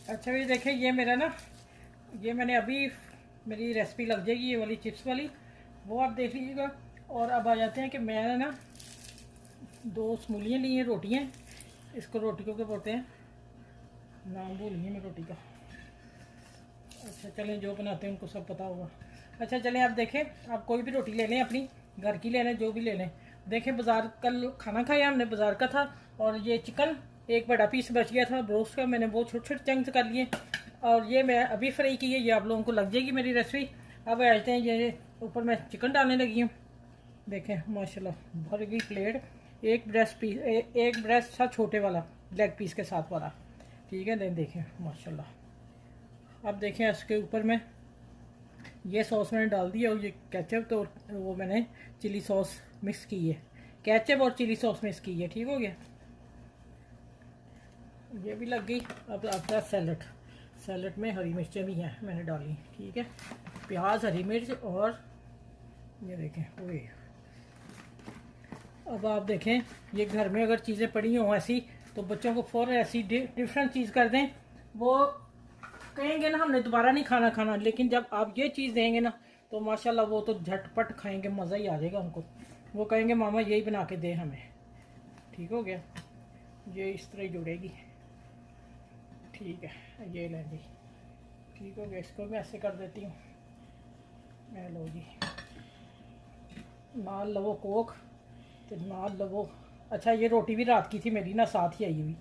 अच्छा ये देखें, ये मेरा ना, ये मैंने अभी मेरी रेसिपी लग जाएगी ये वाली चिप्स वाली, वो आप देख लीजिएगा। और अब आ जाते हैं कि मैंने ना 2 स्मूलियाँ ली हैं, रोटियाँ, इसको रोटियों के बोलते हैं, नाम भूल गई मैं रोटी का। अच्छा चलें, जो बनाते हैं उनको सब पता होगा। अच्छा चलें, आप देखें, आप कोई भी रोटी ले लें, अपनी घर की ले लें, जो भी ले लें। देखें, बाज़ार कल खाना खाया हमने, बाज़ार का था, और ये चिकन एक बड़ा पीस बच गया था ब्रोस्ट का, मैंने वो छोटे छोटे चंक्स कर लिए, और ये मैं अभी फ्राई की है, ये आप लोगों को लग जाएगी मेरी रेसिपी। अब आते हैं, ये ऊपर मैं चिकन डालने लगी हूँ। देखें माशाल्लाह भर गई प्लेट। एक ब्रेस्ट पीस, एक ब्रेस्ट था छोटे वाला, लेग पीस के साथ वाला, ठीक है। देखें माशाल्लाह। अब देखें इसके ऊपर मैं ये सॉस मैंने डाल दिया, और ये केचप तो वो मैंने चिली सॉस मिक्स की है, केचप और चिली सॉस मिक्स की है, ठीक हो गया। ये भी लग गई। अब आपका सैलड, सैलड में हरी मिर्चें भी हैं मैंने डाली, ठीक है, प्याज, हरी मिर्च, और ये देखें ओए। अब आप देखें, ये घर में अगर चीज़ें पड़ी हों ऐसी, तो बच्चों को फ़ौरन ऐसी डिफरेंट चीज़ कर दें, वो कहेंगे ना हमने दोबारा नहीं खाना, लेकिन जब आप ये चीज़ देंगे ना, तो माशाल्लाह वो तो झटपट खाएंगे, मज़ा ही आ जाएगा उनको। वो कहेंगे मामा यही बना के दे हमें, ठीक हो गया। ये इस तरह ही जुड़ेगी, ठीक है, ये लें जी, ठीक हो गया। इसको मैं ऐसे कर देती हूँ, मैं लो जी, नाल लवो कोक, तो नाल लवो। अच्छा ये रोटी भी रात की थी मेरी ना, साथ ही आई हुई,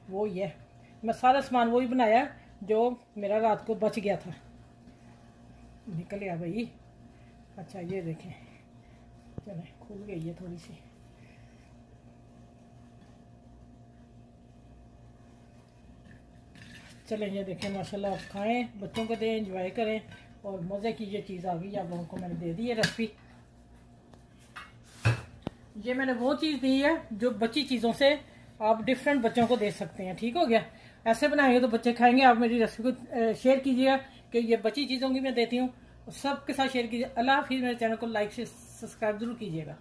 वो ही है। मैं सारा सामान वही बनाया जो मेरा रात को बच गया था, निकल गया भाई। अच्छा ये देखें, चलें, खुल गई है थोड़ी सी। चलें, ये देखें माशाल्लाह, आप खाएं, बच्चों को दें, एंजॉय करें, और मज़े की ये चीज़ आ गई आप लोगों को, मैंने दे दी है रेसिपी। ये मैंने वो चीज़ दी है जो बची चीज़ों से आप डिफरेंट बच्चों को दे सकते हैं, ठीक हो गया। ऐसे बनाएंगे तो बच्चे खाएंगे। आप मेरी रेसिपी को शेयर कीजिएगा कि ये बची चीज़ों की मैं देती हूँ, सबके साथ शेयर कीजिए। अल्लाह हाफिज़। मेरे चैनल को लाइक से सब्सक्राइब ज़रूर कीजिएगा।